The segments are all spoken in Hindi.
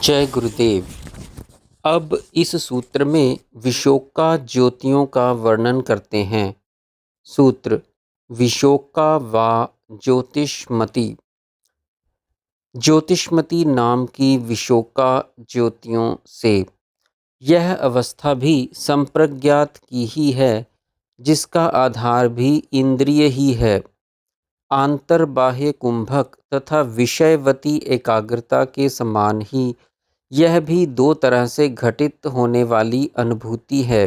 जय गुरुदेव। अब इस सूत्र में विशोका ज्योतियों का वर्णन करते हैं। सूत्र विशोका वा ज्योतिष्मति। ज्योतिष्मति नाम की विशोका ज्योतियों से यह अवस्था भी संप्रज्ञात की ही है, जिसका आधार भी इंद्रिय ही है। आंतर बाह्य कुंभक तथा विषयवती एकाग्रता के समान ही यह भी दो तरह से घटित होने वाली अनुभूति है।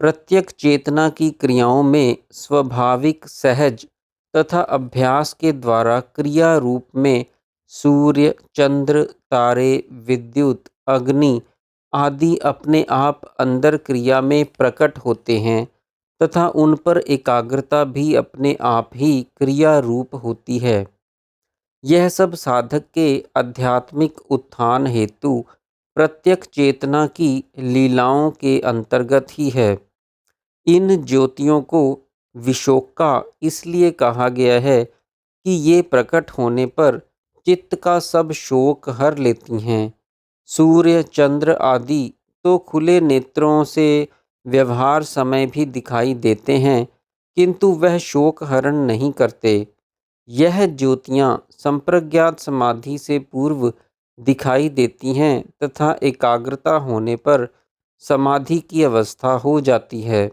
प्रत्येक चेतना की क्रियाओं में स्वाभाविक, सहज तथा अभ्यास के द्वारा क्रिया रूप में सूर्य, चंद्र, तारे, विद्युत, अग्नि आदि अपने आप अंदर क्रिया में प्रकट होते हैं तथा उन पर एकाग्रता भी अपने आप ही क्रिया रूप होती है। यह सब साधक के आध्यात्मिक उत्थान हेतु प्रत्यक्ष चेतना की लीलाओं के अंतर्गत ही है। इन ज्योतियों को विशोका इसलिए कहा गया है कि ये प्रकट होने पर चित्त का सब शोक हर लेती हैं। सूर्य, चंद्र आदि तो खुले नेत्रों से व्यवहार समय भी दिखाई देते हैं, किंतु वह शोक हरण नहीं करते। यह ज्योतियाँ संप्रज्ञात समाधि से पूर्व दिखाई देती हैं तथा एकाग्रता होने पर समाधि की अवस्था हो जाती है।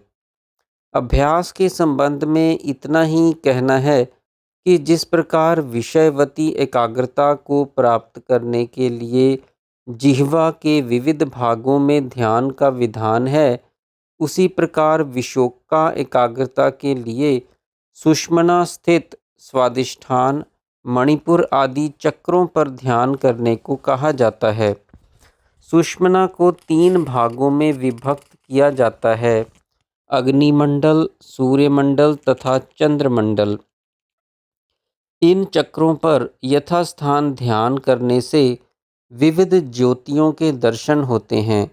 अभ्यास के संबंध में इतना ही कहना है कि जिस प्रकार विषयवती एकाग्रता को प्राप्त करने के लिए जिह्वा के विविध भागों में ध्यान का विधान है, उसी प्रकार विशोका एकाग्रता के लिए सुषुम्ना स्थित स्वादिष्ठान, मणिपुर आदि चक्रों पर ध्यान करने को कहा जाता है। सुषुम्ना को तीन भागों में विभक्त किया जाता है: अग्निमंडल, सूर्यमंडल तथा चंद्रमंडल। इन चक्रों पर यथास्थान ध्यान करने से विविध ज्योतियों के दर्शन होते हैं।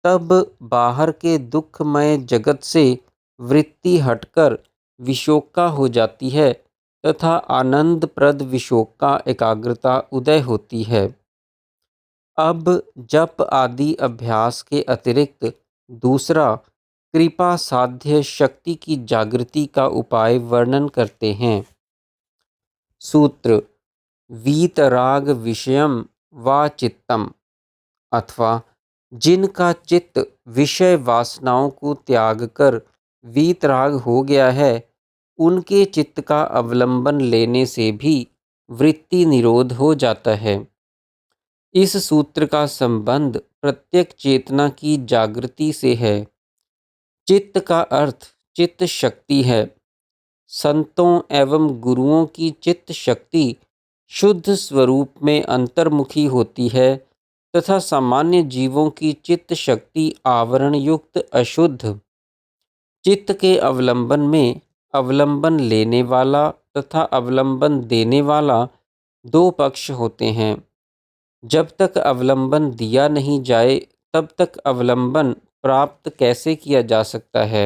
तब बाहर के दुखमय जगत से वृत्ति हटकर विशोका हो जाती है तथा आनंदप्रद विशोका एकाग्रता उदय होती है। अब जप आदि अभ्यास के अतिरिक्त दूसरा कृपा साध्य शक्ति की जागृति का उपाय वर्णन करते हैं। सूत्र वीतराग विषयम वा चित्तम, अथवा जिनका चित्त विषय वासनाओं को त्याग कर वीतराग हो गया है, उनके चित्त का अवलंबन लेने से भी वृत्ति निरोध हो जाता है। इस सूत्र का संबंध प्रत्येक चेतना की जागृति से है। चित्त का अर्थ चित्त शक्ति है। संतों एवं गुरुओं की चित्त शक्ति शुद्ध स्वरूप में अंतर्मुखी होती है तथा सामान्य जीवों की चित्त शक्ति आवरण युक्त अशुद्ध। चित्त के अवलंबन में अवलंबन लेने वाला तथा अवलंबन देने वाला दो पक्ष होते हैं। जब तक अवलंबन दिया नहीं जाए, तब तक अवलंबन प्राप्त कैसे किया जा सकता है।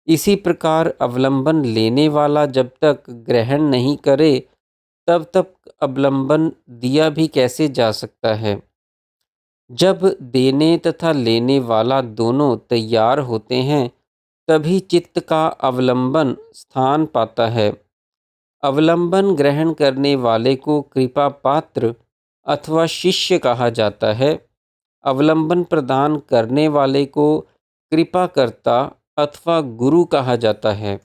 इसी प्रकार अवलंबन लेने वाला जब तक ग्रहण नहीं करे, तब तक अवलंबन दिया भी कैसे जा सकता है। जब देने तथा लेने वाला दोनों तैयार होते हैं, तभी चित्त का अवलंबन स्थान पाता है। अवलंबन ग्रहण करने वाले को कृपा पात्र अथवा शिष्य कहा जाता है। अवलंबन प्रदान करने वाले को कृपाकर्ता अथवा गुरु कहा जाता है।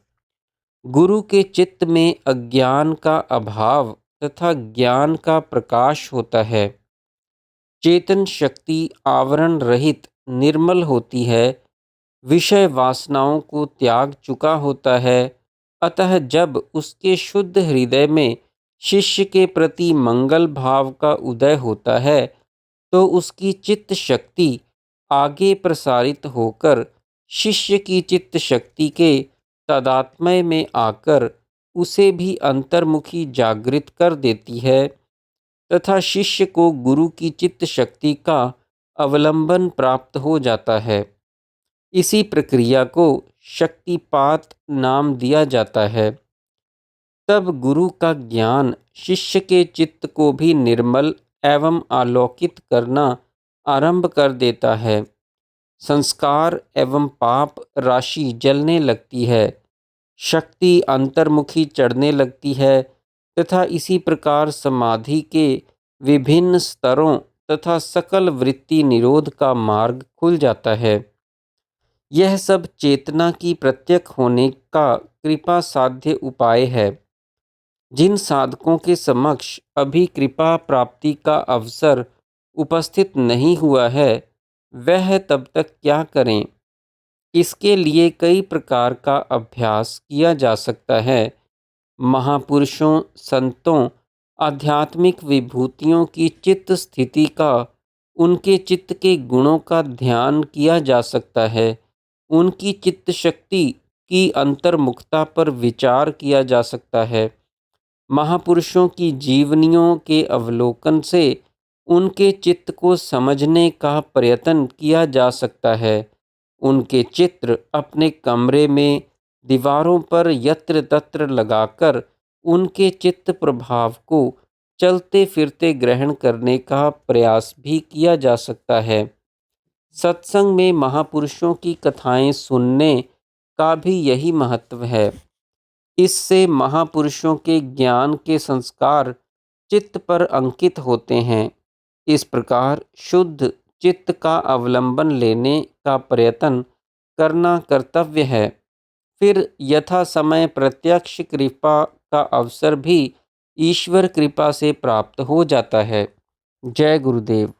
गुरु के चित्त में अज्ञान का अभाव तथा ज्ञान का प्रकाश होता है। चेतन शक्ति आवरण रहित निर्मल होती है, विषय वासनाओं को त्याग चुका होता है। अतः जब उसके शुद्ध हृदय में शिष्य के प्रति मंगल भाव का उदय होता है, तो उसकी चित्त शक्ति आगे प्रसारित होकर शिष्य की चित्त शक्ति के तादात्म्य में आकर उसे भी अंतर्मुखी जागृत कर देती है तथा शिष्य को गुरु की चित्त शक्ति का अवलंबन प्राप्त हो जाता है। इसी प्रक्रिया को शक्तिपात नाम दिया जाता है। तब गुरु का ज्ञान शिष्य के चित्त को भी निर्मल एवं आलोकित करना आरंभ कर देता है। संस्कार एवं पाप राशि जलने लगती है, शक्ति अंतर्मुखी चढ़ने लगती है तथा इसी प्रकार समाधि के विभिन्न स्तरों तथा सकल वृत्ति निरोध का मार्ग खुल जाता है। यह सब चेतना की प्रत्यक्ष होने का कृपा साध्य उपाय है। जिन साधकों के समक्ष अभी कृपा प्राप्ति का अवसर उपस्थित नहीं हुआ है, वह तब तक क्या करें? इसके लिए कई प्रकार का अभ्यास किया जा सकता है। महापुरुषों, संतों, आध्यात्मिक विभूतियों की चित्त स्थिति का, उनके चित्त के गुणों का ध्यान किया जा सकता है। उनकी चित्त शक्ति की अंतर्मुखता पर विचार किया जा सकता है। महापुरुषों की जीवनियों के अवलोकन से उनके चित्त को समझने का प्रयत्न किया जा सकता है। उनके चित्र अपने कमरे में दीवारों पर यत्र तत्र लगाकर उनके चित्त प्रभाव को चलते फिरते ग्रहण करने का प्रयास भी किया जा सकता है। सत्संग में महापुरुषों की कथाएं सुनने का भी यही महत्व है। इससे महापुरुषों के ज्ञान के संस्कार चित्त पर अंकित होते हैं। इस प्रकार शुद्ध चित्त का अवलंबन लेने का प्रयत्न करना कर्तव्य है। फिर यथा समय प्रत्यक्ष कृपा का अवसर भी ईश्वर कृपा से प्राप्त हो जाता है। जय गुरुदेव।